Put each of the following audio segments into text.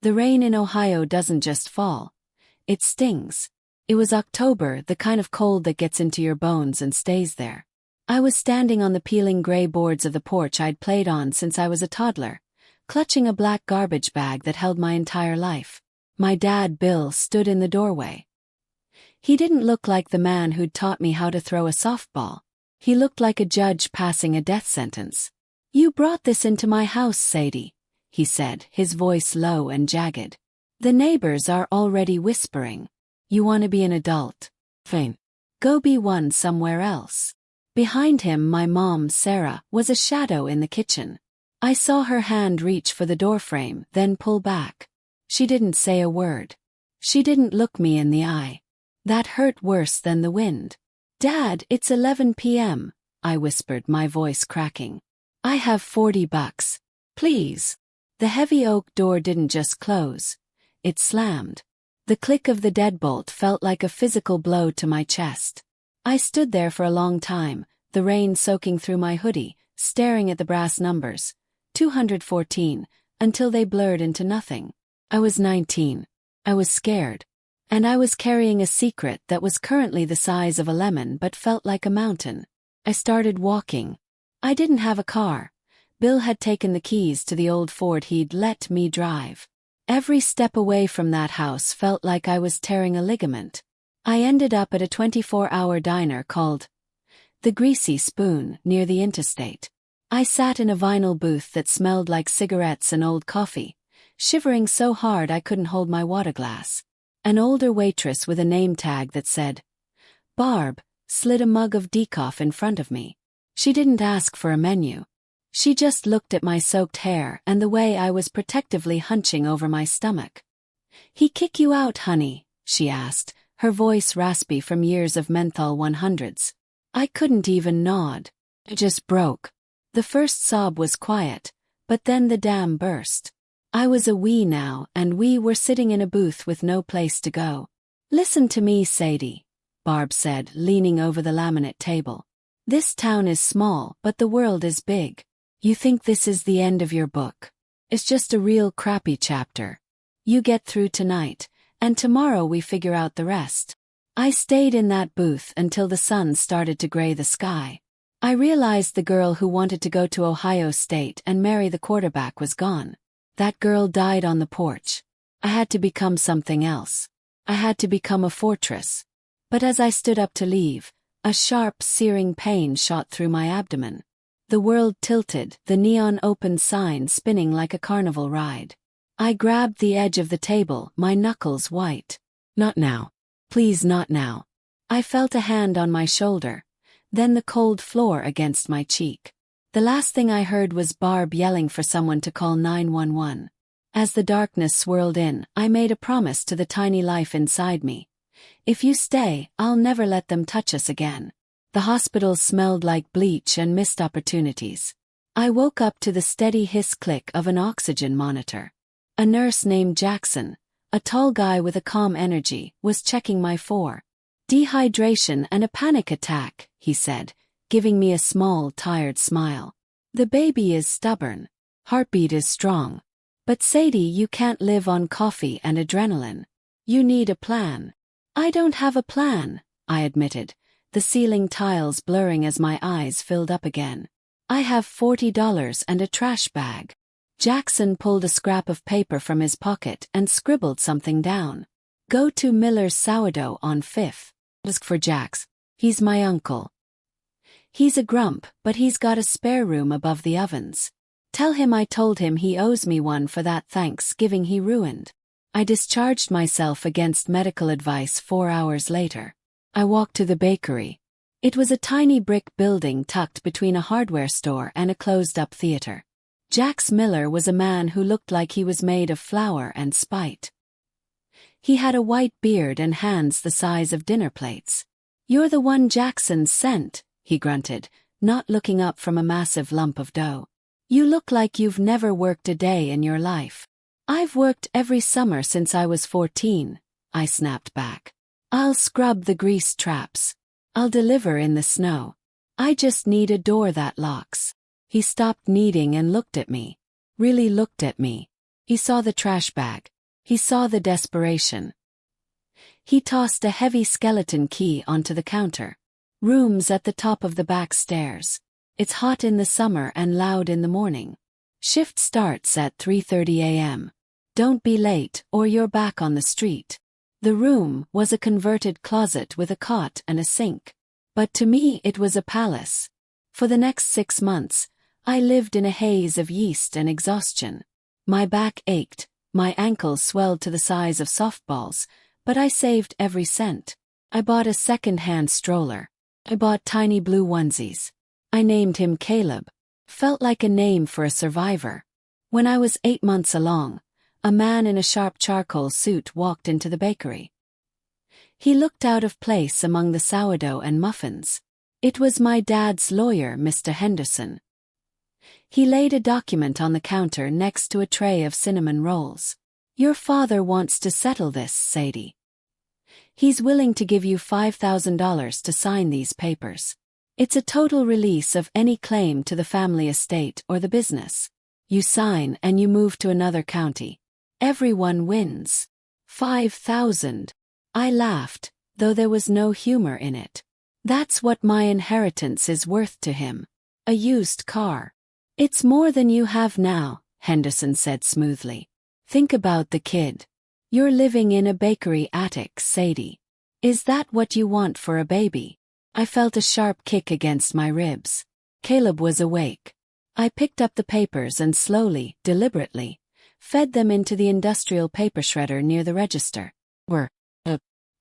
The rain in Ohio doesn't just fall. It stings. It was October, the kind of cold that gets into your bones and stays there. I was standing on the peeling gray boards of the porch I'd played on since I was a toddler, clutching a black garbage bag that held my entire life. My dad, Bill, stood in the doorway. He didn't look like the man who'd taught me how to throw a softball. He looked like a judge passing a death sentence. "You brought this into my house, Sadie," he said, his voice low and jagged. "The neighbors are already whispering. You want to be an adult? Fine. Go be one somewhere else." Behind him, my mom, Sarah, was a shadow in the kitchen. I saw her hand reach for the doorframe, then pull back. She didn't say a word. She didn't look me in the eye. That hurt worse than the wind. "Dad, it's 11 p.m., I whispered, my voice cracking. "I have $40. Please." The heavy oak door didn't just close. It slammed. The click of the deadbolt felt like a physical blow to my chest. I stood there for a long time, the rain soaking through my hoodie, staring at the brass numbers, 214, until they blurred into nothing. I was 19. I was scared. And I was carrying a secret that was currently the size of a lemon but felt like a mountain. I started walking. I didn't have a car. Bill had taken the keys to the old Ford he'd let me drive. Every step away from that house felt like I was tearing a ligament. I ended up at a 24-hour diner called The Greasy Spoon near the interstate. I sat in a vinyl booth that smelled like cigarettes and old coffee, shivering so hard I couldn't hold my water glass. An older waitress with a name tag that said Barb slid a mug of decaf in front of me. She didn't ask for a menu. She just looked at my soaked hair and the way I was protectively hunching over my stomach. "He kick you out, honey?" she asked, her voice raspy from years of menthol 100s. I couldn't even nod. It just broke. The first sob was quiet, but then the dam burst. I was a we now, and we were sitting in a booth with no place to go. "Listen to me, Sadie," Barb said, leaning over the laminate table. "This town is small, but the world is big. You think this is the end of your book? It's just a real crappy chapter. You get through tonight, and tomorrow we figure out the rest." I stayed in that booth until the sun started to gray the sky. I realized the girl who wanted to go to Ohio State and marry the quarterback was gone. That girl died on the porch. I had to become something else. I had to become a fortress. But as I stood up to leave, a sharp, searing pain shot through my abdomen. The world tilted, the neon open sign spinning like a carnival ride. I grabbed the edge of the table, my knuckles white. "Not now. Please, not now." I felt a hand on my shoulder, then the cold floor against my cheek. The last thing I heard was Barb yelling for someone to call 911. As the darkness swirled in, I made a promise to the tiny life inside me. "If you stay, I'll never let them touch us again." The hospital smelled like bleach and missed opportunities. I woke up to the steady hiss-click of an oxygen monitor. A nurse named Jackson, a tall guy with a calm energy, was checking my for dehydration and a panic attack, he said, giving me a small, tired smile. "The baby is stubborn. Heartbeat is strong. But Sadie, you can't live on coffee and adrenaline. You need a plan." "I don't have a plan," I admitted, the ceiling tiles blurring as my eyes filled up again. "I have $40 and a trash bag." Jackson pulled a scrap of paper from his pocket and scribbled something down. "Go to Miller's Sourdough on 5th. Ask for Jax. He's my uncle. He's a grump, but he's got a spare room above the ovens. Tell him I told him he owes me one for that Thanksgiving he ruined." I discharged myself against medical advice 4 hours later. I walked to the bakery. It was a tiny brick building tucked between a hardware store and a closed-up theater. Jax Miller was a man who looked like he was made of flour and spite. He had a white beard and hands the size of dinner plates. "You're the one Jackson sent," he grunted, not looking up from a massive lump of dough. "You look like you've never worked a day in your life." "I've worked every summer since I was 14, I snapped back. "I'll scrub the grease traps. I'll deliver in the snow. I just need a door that locks." He stopped kneading and looked at me. Really looked at me. He saw the trash bag. He saw the desperation. He tossed a heavy skeleton key onto the counter. Rooms at the top of the back stairs. It's hot in the summer and loud in the morning. Shift starts at 3:30 a.m. Don't be late or you're back on the street. The room was a converted closet with a cot and a sink. But to me it was a palace. For the next 6 months, I lived in a haze of yeast and exhaustion. My back ached, my ankles swelled to the size of softballs, but I saved every cent. I bought a second-hand stroller. I bought tiny blue onesies. I named him Caleb. Felt like a name for a survivor. When I was 8 months along, a man in a sharp charcoal suit walked into the bakery. He looked out of place among the sourdough and muffins. It was my dad's lawyer, Mr. Henderson. He laid a document on the counter next to a tray of cinnamon rolls. Your father wants to settle this, Sadie. He's willing to give you $5,000 to sign these papers. It's a total release of any claim to the family estate or the business. You sign and you move to another county. Everyone wins. 5,000. I laughed, though there was no humor in it. That's what my inheritance is worth to him. A used car. It's more than you have now, Henderson said smoothly. Think about the kid. You're living in a bakery attic, Sadie. Is that what you want for a baby? I felt a sharp kick against my ribs. Caleb was awake. I picked up the papers and slowly, deliberately, fed them into the industrial paper shredder near the register.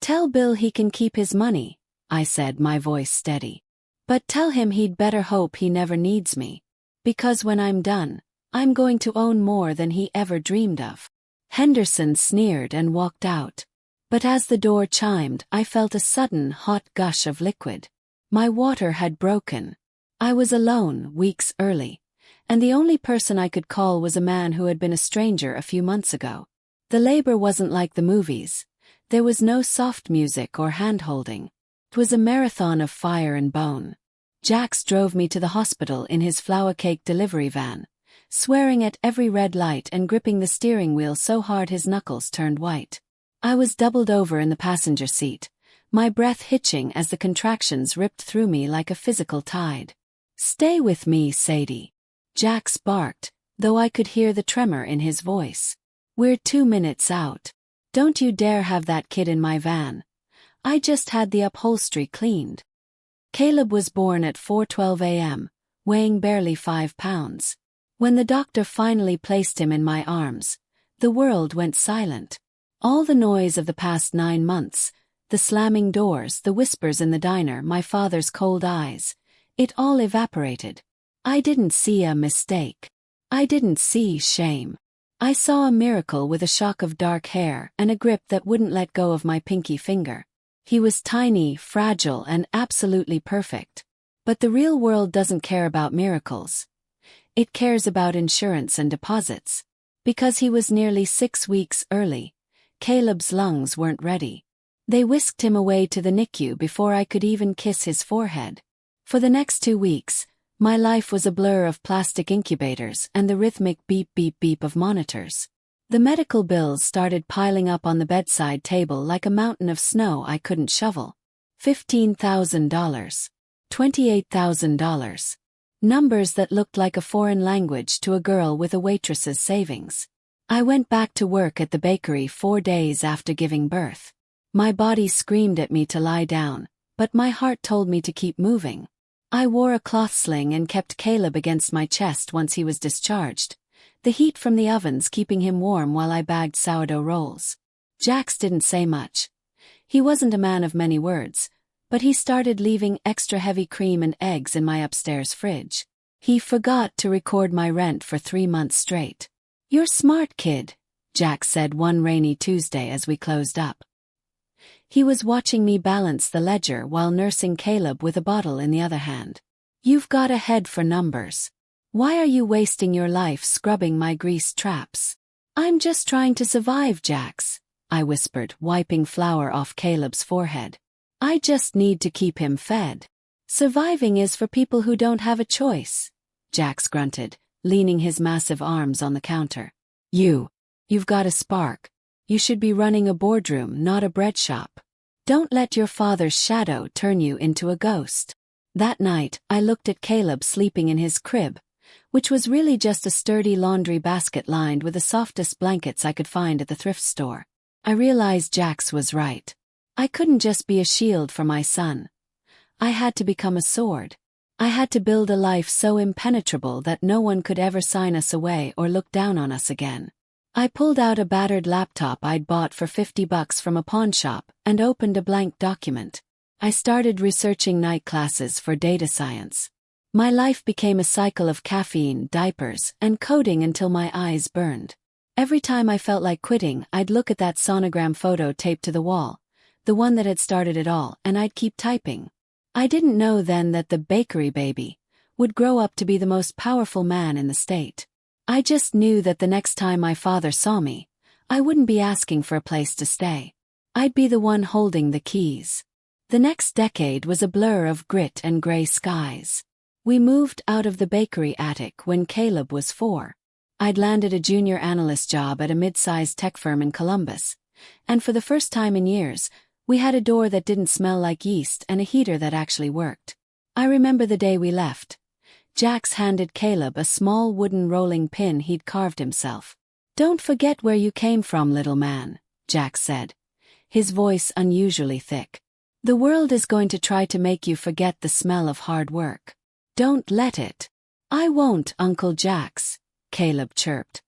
Tell Bill he can keep his money, I said, my voice steady. But tell him he'd better hope he never needs me. Because when I'm done, I'm going to own more than he ever dreamed of. Henderson sneered and walked out. But as the door chimed, I felt a sudden hot gush of liquid. My water had broken. I was alone, weeks early, and the only person I could call was a man who had been a stranger a few months ago. The labor wasn't like the movies. There was no soft music or hand-holding. It was a marathon of fire and bone. Jax drove me to the hospital in his flour cake delivery van, swearing at every red light and gripping the steering wheel so hard his knuckles turned white. I was doubled over in the passenger seat, my breath hitching as the contractions ripped through me like a physical tide. Stay with me, Sadie. Jax barked, though I could hear the tremor in his voice. We're 2 minutes out. Don't you dare have that kid in my van. I just had the upholstery cleaned. Caleb was born at 4:12 a.m., weighing barely 5 pounds. When the doctor finally placed him in my arms, the world went silent. All the noise of the past 9 months, the slamming doors, the whispers in the diner, my father's cold eyes, it all evaporated. I didn't see a mistake. I didn't see shame. I saw a miracle with a shock of dark hair and a grip that wouldn't let go of my pinky finger. He was tiny, fragile, and absolutely perfect. But the real world doesn't care about miracles. It cares about insurance and deposits. Because he was nearly 6 weeks early, Caleb's lungs weren't ready. They whisked him away to the NICU before I could even kiss his forehead. For the next 2 weeks, my life was a blur of plastic incubators and the rhythmic beep beep beep of monitors. The medical bills started piling up on the bedside table like a mountain of snow I couldn't shovel. $15,000. $28,000. Numbers that looked like a foreign language to a girl with a waitress's savings. I went back to work at the bakery 4 days after giving birth. My body screamed at me to lie down, but my heart told me to keep moving. I wore a cloth sling and kept Caleb against my chest once he was discharged, the heat from the ovens keeping him warm while I bagged sourdough rolls. Jax didn't say much. He wasn't a man of many words, but he started leaving extra heavy cream and eggs in my upstairs fridge. He forgot to record my rent for 3 months straight. You're smart, kid, Jax said one rainy Tuesday as we closed up. He was watching me balance the ledger while nursing Caleb with a bottle in the other hand. You've got a head for numbers. Why are you wasting your life scrubbing my greased traps? I'm just trying to survive, Jax, I whispered, wiping flour off Caleb's forehead. I just need to keep him fed. Surviving is for people who don't have a choice, Jax grunted, leaning his massive arms on the counter. You You've got a spark. You should be running a boardroom, not a bread shop. Don't let your father's shadow turn you into a ghost. That night, I looked at Caleb sleeping in his crib, which was really just a sturdy laundry basket lined with the softest blankets I could find at the thrift store. I realized Jax was right. I couldn't just be a shield for my son. I had to become a sword. I had to build a life so impenetrable that no one could ever sign us away or look down on us again. I pulled out a battered laptop I'd bought for $50 from a pawn shop and opened a blank document. I started researching night classes for data science. My life became a cycle of caffeine, diapers, and coding until my eyes burned. Every time I felt like quitting, I'd look at that sonogram photo taped to the wall, the one that had started it all, and I'd keep typing. I didn't know then that the bakery baby would grow up to be the most powerful man in the state. I just knew that the next time my father saw me, I wouldn't be asking for a place to stay. I'd be the one holding the keys. The next decade was a blur of grit and gray skies. We moved out of the bakery attic when Caleb was 4. I'd landed a junior analyst job at a mid-sized tech firm in Columbus, and for the first time in years, we had a door that didn't smell like yeast and a heater that actually worked. I remember the day we left. Jax handed Caleb a small wooden rolling pin he'd carved himself. "Don't forget where you came from, little man," Jax said, his voice unusually thick. "The world is going to try to make you forget the smell of hard work. Don't let it." "I won't, Uncle Jax," Caleb chirped.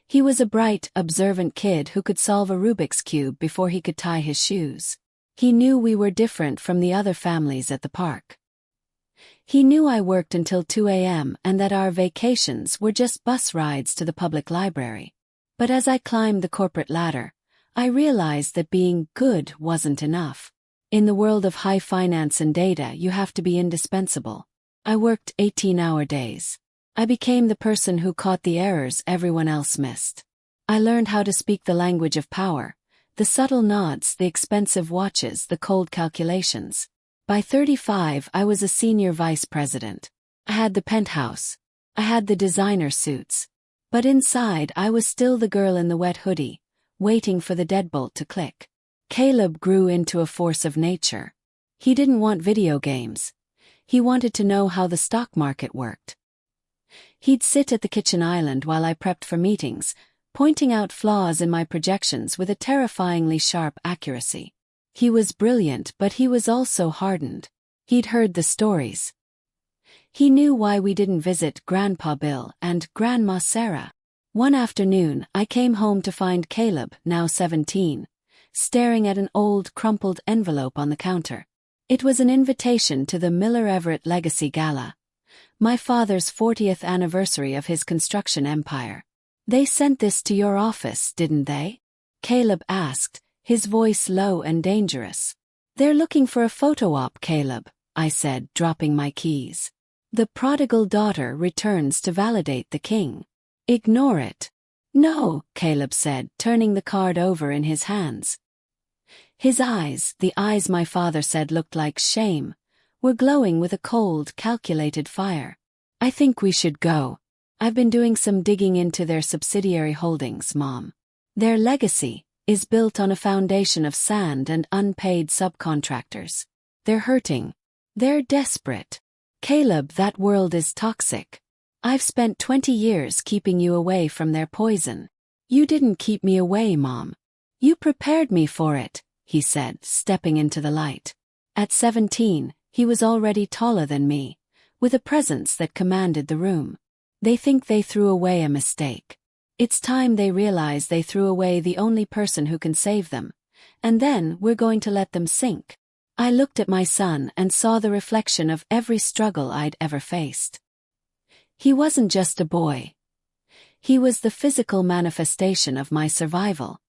He was a bright, observant kid who could solve a Rubik's Cube before he could tie his shoes. He knew we were different from the other families at the park. He knew I worked until 2 a.m. and that our vacations were just bus rides to the public library. But as I climbed the corporate ladder, I realized that being good wasn't enough. In the world of high finance and data, you have to be indispensable. I worked 18-hour days. I became the person who caught the errors everyone else missed. I learned how to speak the language of power, the subtle nods, the expensive watches, the cold calculations. By 35, I was a senior vice president. I had the penthouse. I had the designer suits. But inside, I was still the girl in the wet hoodie, waiting for the deadbolt to click. Caleb grew into a force of nature. He didn't want video games. He wanted to know how the stock market worked. He'd sit at the kitchen island while I prepped for meetings, pointing out flaws in my projections with a terrifyingly sharp accuracy. He was brilliant, but he was also hardened. He'd heard the stories. He knew why we didn't visit Grandpa Bill and Grandma Sarah. One afternoon, I came home to find Caleb, now 17, staring at an old, crumpled envelope on the counter. It was an invitation to the Miller Everett Legacy Gala, my father's 40th anniversary of his construction empire. "They sent this to your office, didn't they?" Caleb asked, his voice low and dangerous. "They're looking for a photo op, Caleb," I said, dropping my keys. "The prodigal daughter returns to validate the king. Ignore it." "No," Caleb said, turning the card over in his hands. His eyes, the eyes my father said looked like shame, were glowing with a cold, calculated fire. "I think we should go. I've been doing some digging into their subsidiary holdings, Mom. Their legacy is built on a foundation of sand and unpaid subcontractors. They're hurting. They're desperate. Caleb, that world is toxic. I've spent 20 years keeping you away from their poison." "You didn't keep me away, Mom. You prepared me for it," he said, stepping into the light. At 17, he was already taller than me, with a presence that commanded the room. "They think they threw away a mistake. It's time they realize they threw away the only person who can save them, and then we're going to let them sink." I looked at my son and saw the reflection of every struggle I'd ever faced. He wasn't just a boy. He was the physical manifestation of my survival.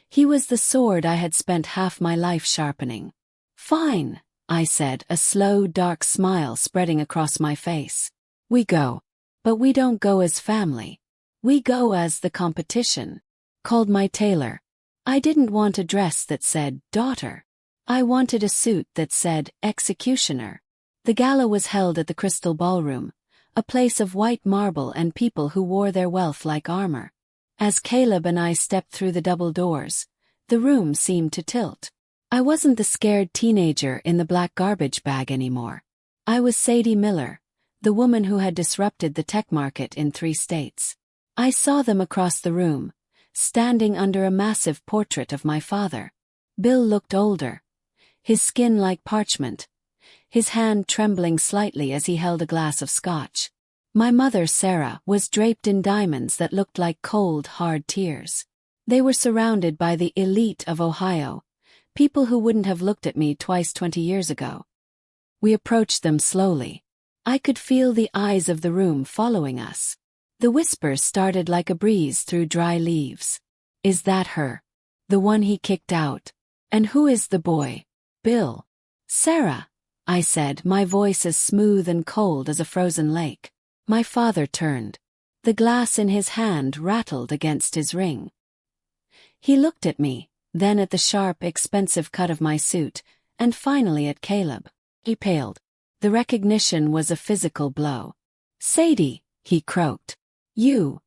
He was the sword I had spent half my life sharpening. "Fine," I said, a slow, dark smile spreading across my face. "We go. But we don't go as family. We go as the competition." Called my tailor. I didn't want a dress that said daughter. I wanted a suit that said executioner. The gala was held at the Crystal Ballroom, a place of white marble and people who wore their wealth like armor. As Caleb and I stepped through the double doors, the room seemed to tilt. I wasn't the scared teenager in the black garbage bag anymore. I was Sadie Miller, the woman who had disrupted the tech market in 3 states. I saw them across the room, standing under a massive portrait of my father. Bill looked older, his skin like parchment, his hand trembling slightly as he held a glass of scotch. My mother, Sarah, was draped in diamonds that looked like cold, hard tears. They were surrounded by the elite of Ohio, people who wouldn't have looked at me twice 20 years ago. We approached them slowly. I could feel the eyes of the room following us. The whispers started like a breeze through dry leaves. Is that her? The one he kicked out? And who is the boy? Bill. Sarah, I said, my voice as smooth and cold as a frozen lake. My father turned. The glass in his hand rattled against his ring. He looked at me, then at the sharp, expensive cut of my suit, and finally at Caleb. He paled. The recognition was a physical blow. Sadie, he croaked. You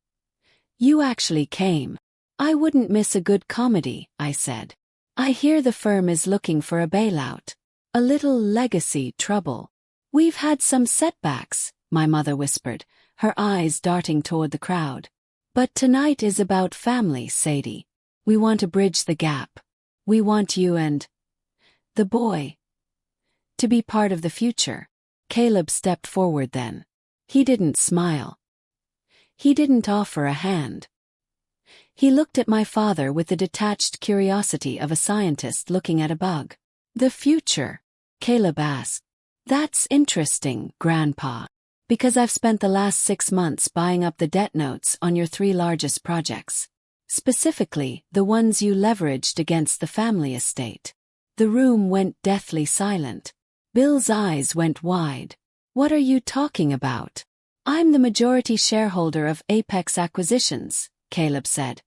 actually came. I wouldn't miss a good comedy, I said. I hear the firm is looking for a bailout. A little legacy trouble. We've had some setbacks, my mother whispered, her eyes darting toward the crowd. But tonight is about family, Sadie. We want to bridge the gap. We want you and the boy to be part of the future. Caleb stepped forward then. He didn't smile. He didn't offer a hand. He looked at my father with the detached curiosity of a scientist looking at a bug. The future? Caleb asked. That's interesting, Grandpa. Because I've spent the last 6 months buying up the debt notes on your 3 largest projects. Specifically, the ones you leveraged against the family estate. The room went deathly silent. Bill's eyes went wide. What are you talking about? I'm the majority shareholder of Apex Acquisitions, Caleb said,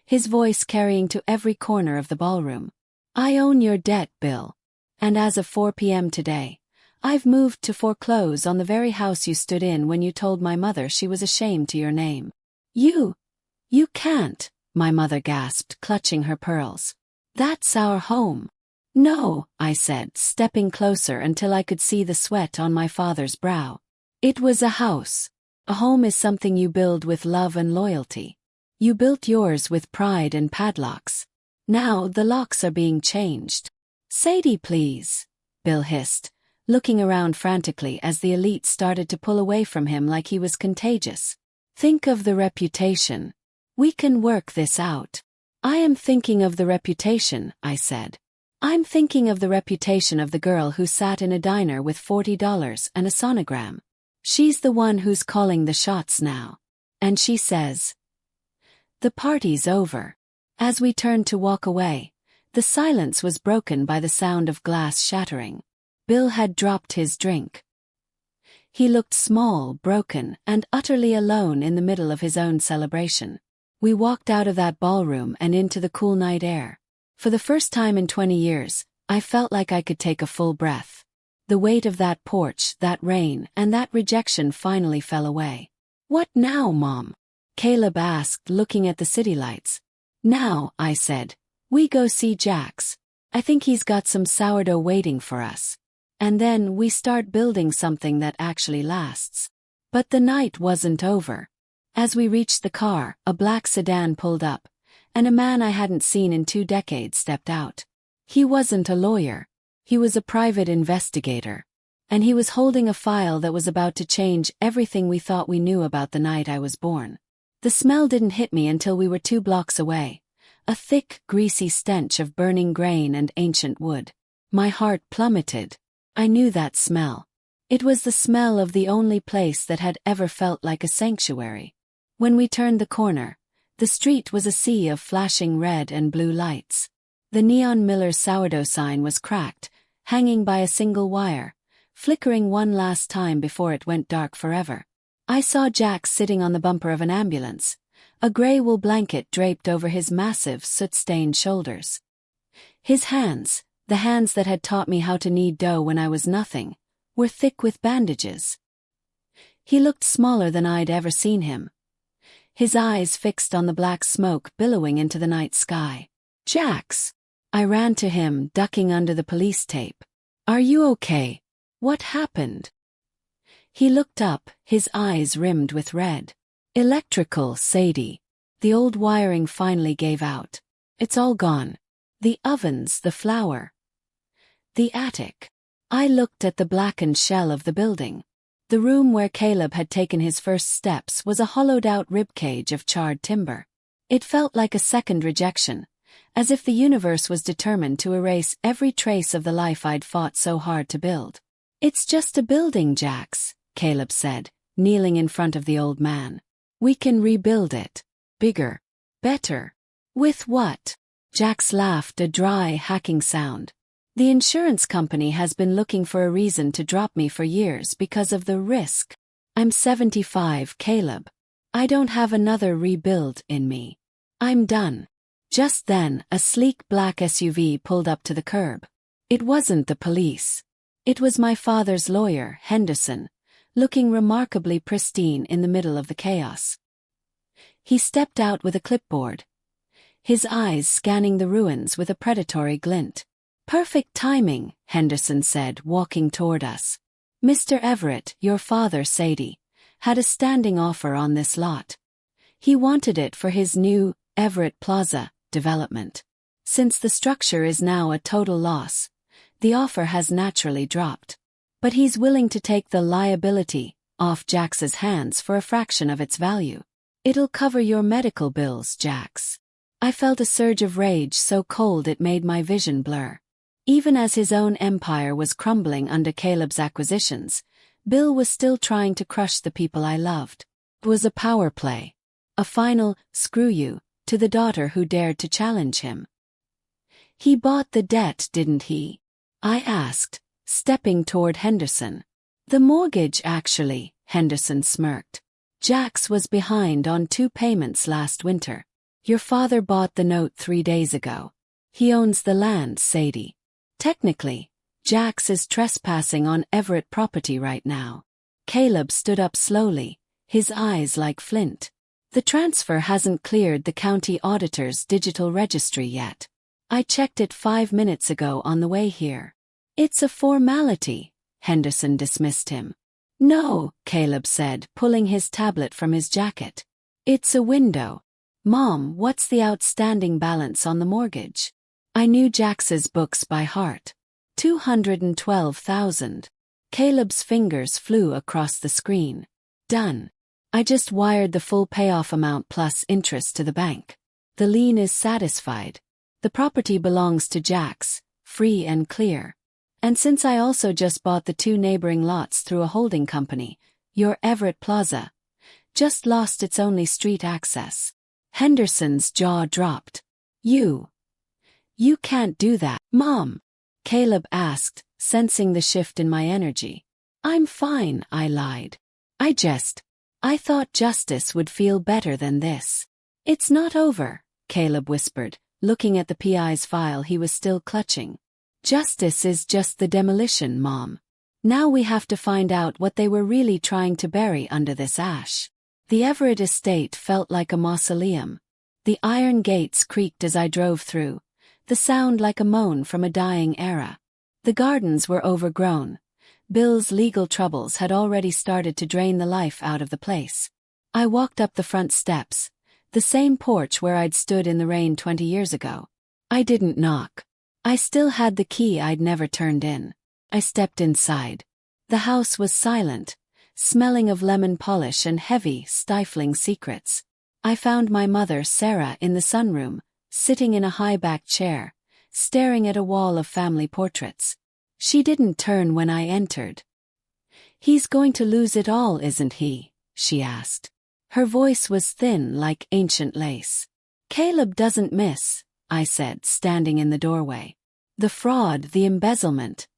his voice carrying to every corner of the ballroom. I own your debt, Bill. And as of 4 p.m. today, I've moved to foreclose on the very house you stood in when you told my mother she was ashamed to your name. You can't, my mother gasped, clutching her pearls. That's our home. No, I said, stepping closer until I could see the sweat on my father's brow. It was a house. A home is something you build with love and loyalty. You built yours with pride and padlocks. Now the locks are being changed. Sadie, please, Bill hissed, looking around frantically as the elite started to pull away from him like he was contagious. Think of the reputation. We can work this out. I am thinking of the reputation, I said. I'm thinking of the reputation of the girl who sat in a diner with $40 and a sonogram. She's the one who's calling the shots now. And she says, the party's over. As we turned to walk away, the silence was broken by the sound of glass shattering. Bill had dropped his drink. He looked small, broken, and utterly alone in the middle of his own celebration. We walked out of that ballroom and into the cool night air. For the first time in 20 years, I felt like I could take a full breath. The weight of that porch, that rain, and that rejection finally fell away. What now, Mom? Caleb asked, looking at the city lights. Now, I said, we go see Jax. I think he's got some sourdough waiting for us. And then we start building something that actually lasts. But the night wasn't over. As we reached the car, a black sedan pulled up, and a man I hadn't seen in 2 decades stepped out. He wasn't a lawyer. He was a private investigator. And he was holding a file that was about to change everything we thought we knew about the night I was born. The smell didn't hit me until we were 2 blocks away. A thick, greasy stench of burning grain and ancient wood. My heart plummeted. I knew that smell. It was the smell of the only place that had ever felt like a sanctuary. When we turned the corner, the street was a sea of flashing red and blue lights. The neon Miller sourdough sign was cracked, hanging by a single wire, flickering one last time before it went dark forever. I saw Jax sitting on the bumper of an ambulance, a gray wool blanket draped over his massive, soot-stained shoulders. His hands, the hands that had taught me how to knead dough when I was nothing, were thick with bandages. He looked smaller than I'd ever seen him. his eyes fixed on the black smoke billowing into the night sky. "Jax!" I ran to him, ducking under the police tape. "Are you okay? What happened?" He looked up, his eyes rimmed with red. "Electrical, Sadie. The old wiring finally gave out. It's all gone. The ovens, the flour. The attic." I looked at the blackened shell of the building. The room where Caleb had taken his first steps was a hollowed-out ribcage of charred timber. It felt like a second rejection, as if the universe was determined to erase every trace of the life I'd fought so hard to build. "It's just a building, Jax," Caleb said, kneeling in front of the old man. "We can rebuild it. Bigger. Better." "With what?" Jax laughed, a dry, hacking sound. "The insurance company has been looking for a reason to drop me for years because of the risk. I'm 75, Caleb. I don't have another rebuild in me. I'm done." Just then, a sleek black SUV pulled up to the curb. It wasn't the police. It was my father's lawyer, Henderson, looking remarkably pristine in the middle of the chaos. He stepped out with a clipboard, his eyes scanning the ruins with a predatory glint. "Perfect timing," Henderson said, walking toward us. "Mr. Everett, your father, Sadie, had a standing offer on this lot. He wanted it for his new Everett Plaza development. Since the structure is now a total loss, the offer has naturally dropped. But he's willing to take the liability off Jax's hands for a fraction of its value. It'll cover your medical bills, Jax." I felt a surge of rage so cold it made my vision blur. Even as his own empire was crumbling under Caleb's acquisitions, Bill was still trying to crush the people I loved. It was a power play. A final, "screw you," to the daughter who dared to challenge him. "He bought the debt, didn't he?" I asked, stepping toward Henderson. "The mortgage, actually," Henderson smirked. "Jax was behind on 2 payments last winter. Your father bought the note 3 days ago. He owns the land, Sadie. Technically, Jax is trespassing on Everett property right now." Caleb stood up slowly, his eyes like flint. "The transfer hasn't cleared the county auditor's digital registry yet. I checked it 5 minutes ago on the way here." "It's a formality," Henderson dismissed him. "No," Caleb said, pulling his tablet from his jacket. "It's a window. Mom, what's the outstanding balance on the mortgage?" I knew Jax's books by heart. 212,000. Caleb's fingers flew across the screen. "Done. I just wired the full payoff amount plus interest to the bank. The lien is satisfied. The property belongs to Jax, free and clear. And since I also just bought the 2 neighboring lots through a holding company, your Everett Plaza just lost its only street access." Henderson's jaw dropped. You can't do that, Mom," Caleb asked, sensing the shift in my energy. "I'm fine," I lied. I thought justice would feel better than this." "It's not over," Caleb whispered, looking at the PI's file he was still clutching. "Justice is just the demolition, Mom. Now we have to find out what they were really trying to bury under this ash." The Everett estate felt like a mausoleum. The iron gates creaked as I drove through, the sound like a moan from a dying era. The gardens were overgrown. Bill's legal troubles had already started to drain the life out of the place. I walked up the front steps, the same porch where I'd stood in the rain 20 years ago. I didn't knock. I still had the key I'd never turned in. I stepped inside. The house was silent, smelling of lemon polish and heavy, stifling secrets. I found my mother, Sarah, in the sunroom, sitting in a high-backed chair, staring at a wall of family portraits. She didn't turn when I entered. "He's going to lose it all, isn't he?" she asked. Her voice was thin like ancient lace. "Caleb doesn't miss," I said, standing in the doorway. "The fraud, the embezzlement.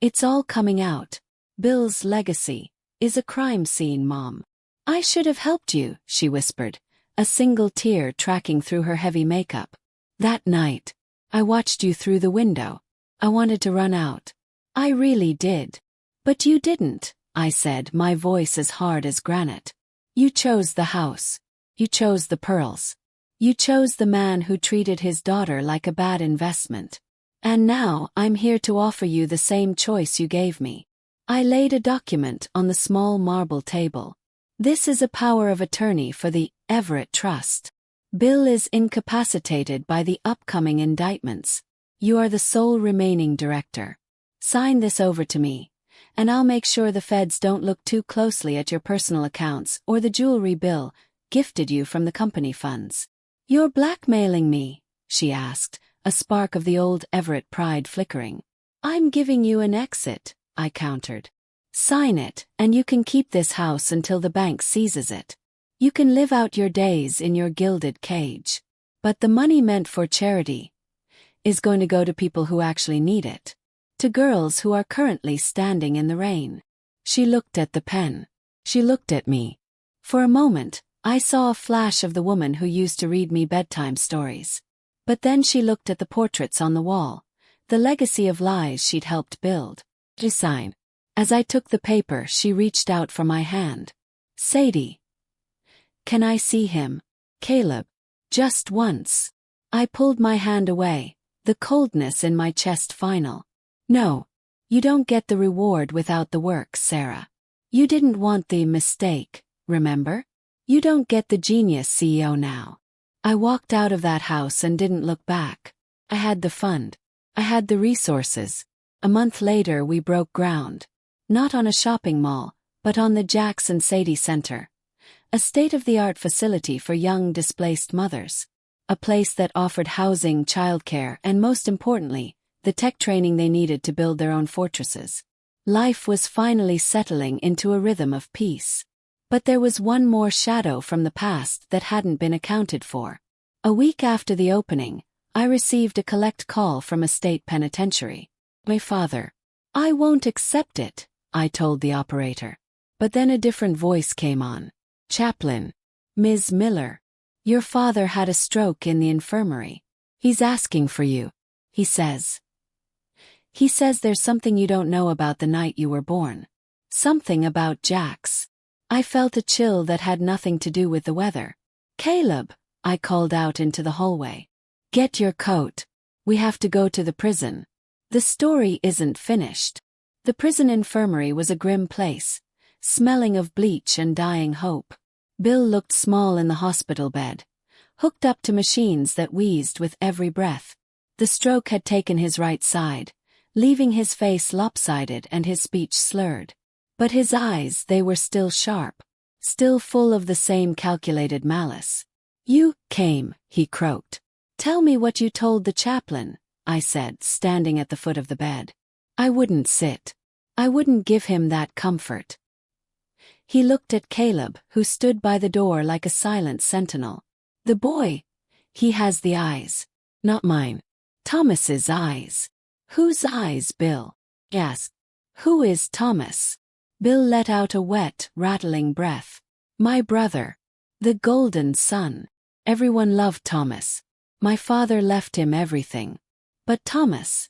It's all coming out. Bill's legacy is a crime scene, Mom." "I should have helped you," she whispered, a single tear tracking through her heavy makeup. "That night, I watched you through the window. I wanted to run out. I really did. But you didn't," I said, my voice as hard as granite. "You chose the house. You chose the pearls. You chose the man who treated his daughter like a bad investment. And now I'm here to offer you the same choice you gave me. I laid a document on the small marble table. This is a power of attorney for the Everett Trust. Bill is incapacitated by the upcoming indictments. You are the sole remaining director. Sign this over to me, and I'll make sure the feds don't look too closely at your personal accounts or the jewelry Bill gifted you from the company funds. You're blackmailing me, she asked, a spark of the old Everett pride flickering. I'm giving you an exit, I countered. Sign it, and you can keep this house until the bank seizes it. You can live out your days in your gilded cage. But the money meant for charity is going to go to people who actually need it. To girls who are currently standing in the rain. She looked at the pen. She looked at me. For a moment, I saw a flash of the woman who used to read me bedtime stories. But then she looked at the portraits on the wall, the legacy of lies she'd helped build. She signed. As I took the paper, she reached out for my hand. Sadie. Can I see him? Caleb. Just once. I pulled my hand away, the coldness in my chest final. No. You don't get the reward without the work, Sarah. You didn't want the mistake, remember? You don't get the genius CEO now. I walked out of that house and didn't look back. I had the fund. I had the resources. A month later we broke ground. Not on a shopping mall, but on the Jackson Sadie Center. A state-of-the-art facility for young displaced mothers. A place that offered housing, childcare, and most importantly, the tech training they needed to build their own fortresses. Life was finally settling into a rhythm of peace. But there was one more shadow from the past that hadn't been accounted for. A week after the opening, I received a collect call from a state penitentiary. My father. I won't accept it, I told the operator. But then a different voice came on. Chaplain. Ms. Miller. Your father had a stroke in the infirmary. He's asking for you. He says. He says there's something you don't know about the night you were born. Something about Jax. I felt a chill that had nothing to do with the weather. Caleb, I called out into the hallway. Get your coat. We have to go to the prison. The story isn't finished. The prison infirmary was a grim place, smelling of bleach and dying hope. Bill looked small in the hospital bed, hooked up to machines that wheezed with every breath. The stroke had taken his right side, leaving his face lopsided and his speech slurred. But his eyes, they were still sharp, still full of the same calculated malice. You came, he croaked. Tell me what you told the chaplain, I said, standing at the foot of the bed. I wouldn't sit. I wouldn't give him that comfort. He looked at Caleb, who stood by the door like a silent sentinel. The boy. He has the eyes. Not mine. Thomas's eyes. Whose eyes, Bill? Asked. Who is Thomas? Bill let out a wet, rattling breath. My brother. The golden son. Everyone loved Thomas. My father left him everything. But Thomas.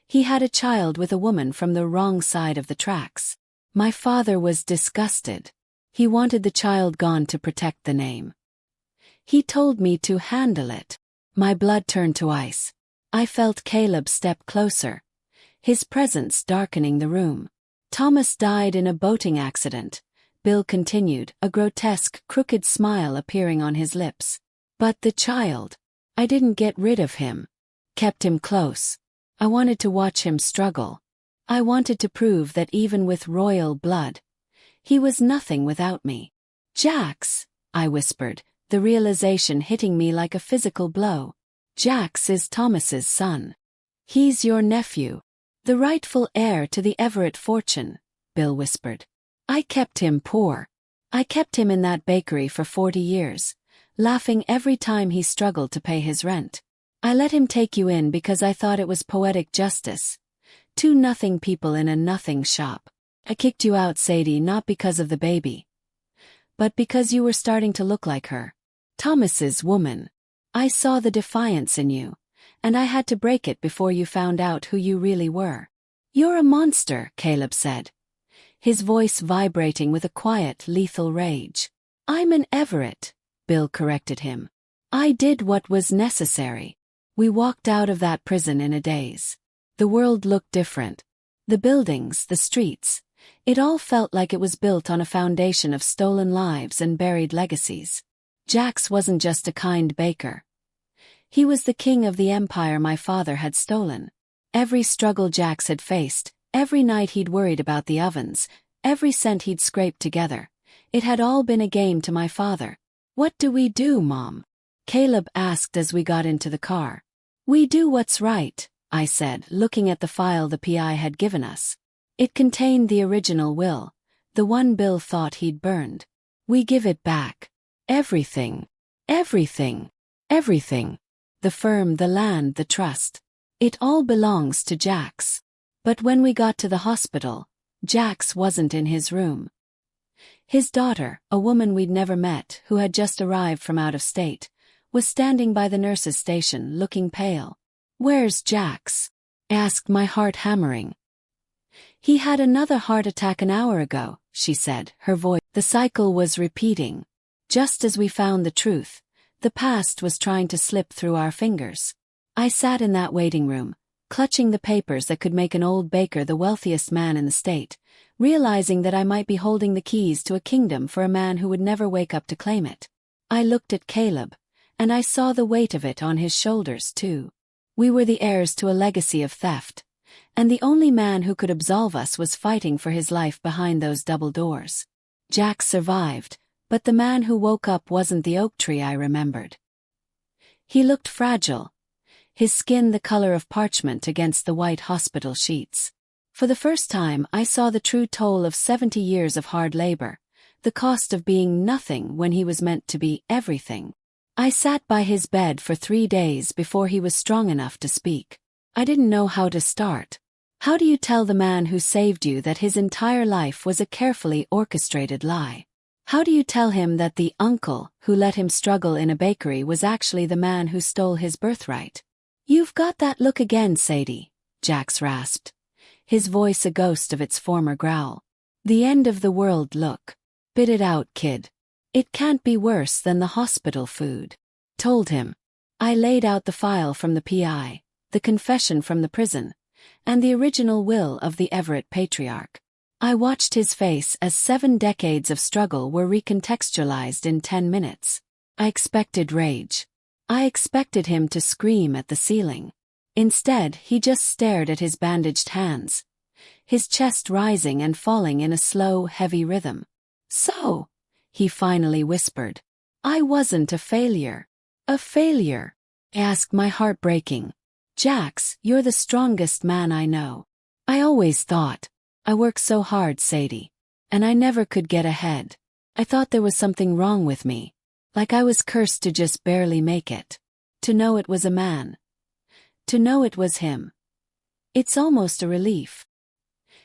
He had a child with a woman from the wrong side of the tracks. My father was disgusted. He wanted the child gone to protect the name. He told me to handle it. My blood turned to ice. I felt Caleb step closer, his presence darkening the room. Thomas died in a boating accident, Bill continued, a grotesque, crooked smile appearing on his lips. But the child. I didn't get rid of him. Kept him close. I wanted to watch him struggle. I wanted to prove that even with royal blood, he was nothing without me. Jax, I whispered, the realization hitting me like a physical blow. Jax is Thomas's son. He's your nephew. The rightful heir to the Everett fortune, Bill whispered. I kept him poor. I kept him in that bakery for 40 years, laughing every time he struggled to pay his rent. I let him take you in because I thought it was poetic justice. Two nothing people in a nothing shop. I kicked you out, Sadie, not because of the baby, but because you were starting to look like her. Thomas's woman. I saw the defiance in you, and I had to break it before you found out who you really were. You're a monster, Caleb said, his voice vibrating with a quiet, lethal rage. I'm an Everett, Bill corrected him. I did what was necessary. We walked out of that prison in a daze. The world looked different. The buildings, the streets. It all felt like it was built on a foundation of stolen lives and buried legacies. Jax wasn't just a kind baker. He was the king of the empire my father had stolen. Every struggle Jax had faced, every night he'd worried about the ovens, every cent he'd scraped together, it had all been a game to my father. What do we do, Mom? Caleb asked as we got into the car. We do what's right, I said, looking at the file the PI had given us. It contained the original will, the one Bill thought he'd burned. We give it back. Everything. Everything. Everything. The firm, the land, the trust. It all belongs to Jax. But when we got to the hospital, Jax wasn't in his room. His daughter, a woman we'd never met who had just arrived from out of state, was standing by the nurse's station looking pale. Where's Jax? Asked, my heart hammering. He had another heart attack an hour ago, she said, her voice. The cycle was repeating. Just as we found the truth, the past was trying to slip through our fingers. I sat in that waiting room, clutching the papers that could make an old baker the wealthiest man in the state, realizing that I might be holding the keys to a kingdom for a man who would never wake up to claim it. I looked at Caleb, and I saw the weight of it on his shoulders too. We were the heirs to a legacy of theft, and the only man who could absolve us was fighting for his life behind those double doors. Jack survived, but the man who woke up wasn't the oak tree I remembered. He looked fragile, his skin the color of parchment against the white hospital sheets. For the first time I saw the true toll of 70 years of hard labor, the cost of being nothing when he was meant to be everything. I sat by his bed for 3 days before he was strong enough to speak. I didn't know how to start. How do you tell the man who saved you that his entire life was a carefully orchestrated lie? How do you tell him that the uncle who let him struggle in a bakery was actually the man who stole his birthright? You've got that look again, Sadie, Jax rasped, his voice a ghost of its former growl. The end of the world look. Spit it out, kid. It can't be worse than the hospital food. Told him. I laid out the file from the PI, the confession from the prison, and the original will of the Everett patriarch. I watched his face as 7 decades of struggle were recontextualized in 10 minutes. I expected rage. I expected him to scream at the ceiling. Instead, he just stared at his bandaged hands, his chest rising and falling in a slow, heavy rhythm. So, he finally whispered, I wasn't a failure. A failure? Asked, my heart breaking. Jax, you're the strongest man I know. I always thought. I worked so hard, Sadie. And I never could get ahead. I thought there was something wrong with me. Like I was cursed to just barely make it. To know it was a man. To know it was him. It's almost a relief.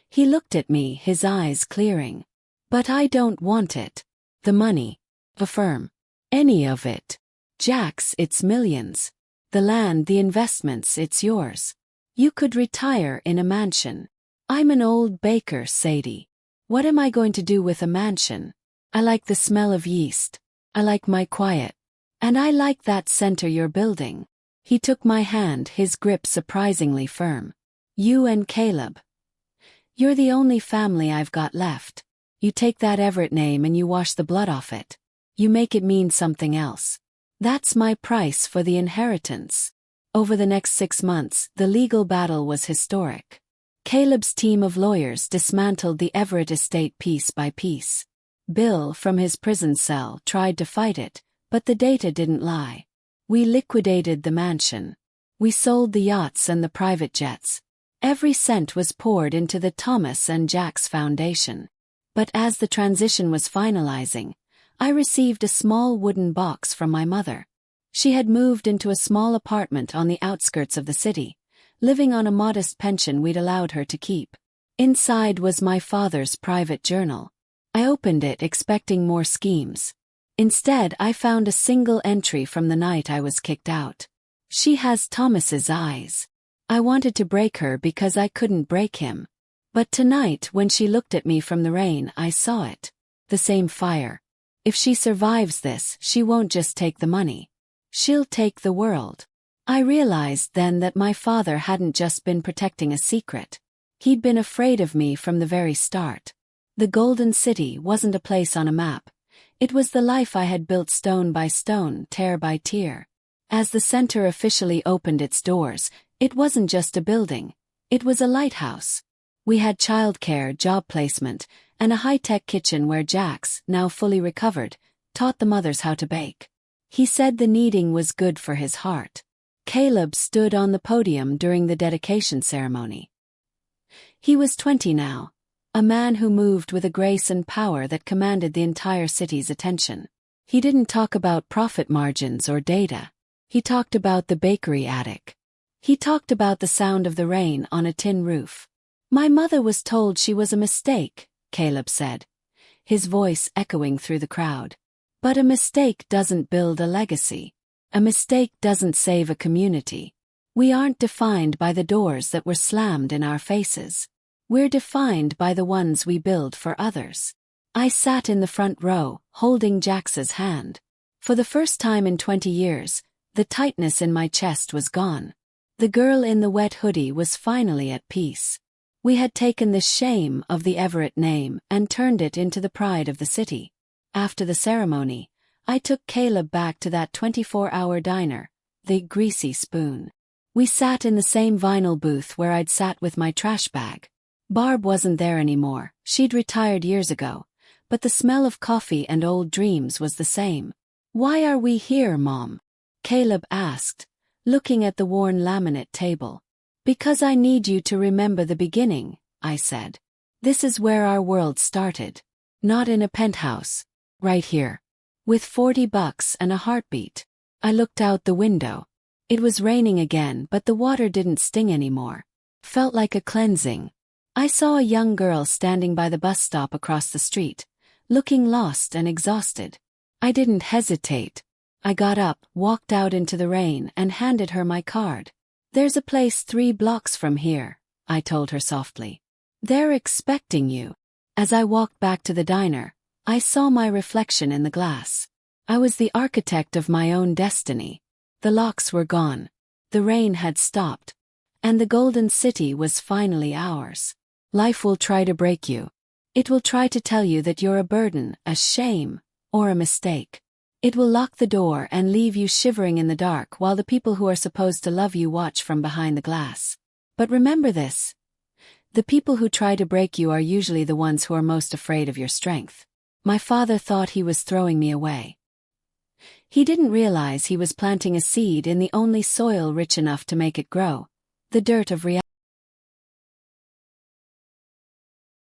He looked at me, his eyes clearing. But I don't want it. The money. The firm. Any of it. Jax, it's millions. The land, the investments, it's yours. You could retire in a mansion. I'm an old baker, Sadie. What am I going to do with a mansion? I like the smell of yeast. I like my quiet. And I like that center you're building. He took my hand, his grip surprisingly firm. You and Caleb. You're the only family I've got left. You take that Everett name and you wash the blood off it. You make it mean something else. That's my price for the inheritance. Over the next 6 months, the legal battle was historic. Caleb's team of lawyers dismantled the Everett estate piece by piece. Bill, from his prison cell, tried to fight it, but the data didn't lie. We liquidated the mansion. We sold the yachts and the private jets. Every cent was poured into the Thomas and Jax Foundation. But as the transition was finalizing, I received a small wooden box from my mother. She had moved into a small apartment on the outskirts of the city, living on a modest pension we'd allowed her to keep. Inside was my father's private journal. I opened it expecting more schemes. Instead, I found a single entry from the night I was kicked out. She has Thomas's eyes. I wanted to break her because I couldn't break him. But tonight, when she looked at me from the rain, I saw it. The same fire. If she survives this, she won't just take the money. She'll take the world. I realized then that my father hadn't just been protecting a secret. He'd been afraid of me from the very start. The Golden City wasn't a place on a map. It was the life I had built stone by stone, tear by tear. As the center officially opened its doors, it wasn't just a building. It was a lighthouse. We had childcare, job placement, and a high-tech kitchen where Jax, now fully recovered, taught the mothers how to bake. He said the kneading was good for his heart. Caleb stood on the podium during the dedication ceremony. He was 20 now, a man who moved with a grace and power that commanded the entire city's attention. He didn't talk about profit margins or data. He talked about the bakery attic. He talked about the sound of the rain on a tin roof. My mother was told she was a mistake, Caleb said, his voice echoing through the crowd. But a mistake doesn't build a legacy. A mistake doesn't save a community. We aren't defined by the doors that were slammed in our faces. We're defined by the ones we build for others. I sat in the front row, holding Jax's hand. For the first time in 20 years, the tightness in my chest was gone. The girl in the wet hoodie was finally at peace. We had taken the shame of the Everett name and turned it into the pride of the city. After the ceremony, I took Caleb back to that 24-hour diner, the Greasy Spoon. We sat in the same vinyl booth where I'd sat with my trash bag. Barb wasn't there anymore, she'd retired years ago, but the smell of coffee and old dreams was the same. "Why are we here, Mom?" Caleb asked, looking at the worn laminate table. "Because I need you to remember the beginning," I said. "This is where our world started. Not in a penthouse. Right here. With $40 and a heartbeat." I looked out the window. It was raining again, but the water didn't sting anymore. Felt like a cleansing. I saw a young girl standing by the bus stop across the street, looking lost and exhausted. I didn't hesitate. I got up, walked out into the rain, and handed her my card. "There's a place 3 blocks from here," I told her softly. "They're expecting you." As I walked back to the diner, I saw my reflection in the glass. I was the architect of my own destiny. The locks were gone. The rain had stopped. And the Golden City was finally ours. Life will try to break you. It will try to tell you that you're a burden, a shame, or a mistake. It will lock the door and leave you shivering in the dark while the people who are supposed to love you watch from behind the glass. But remember this. The people who try to break you are usually the ones who are most afraid of your strength. My father thought he was throwing me away. He didn't realize he was planting a seed in the only soil rich enough to make it grow, the dirt of reality.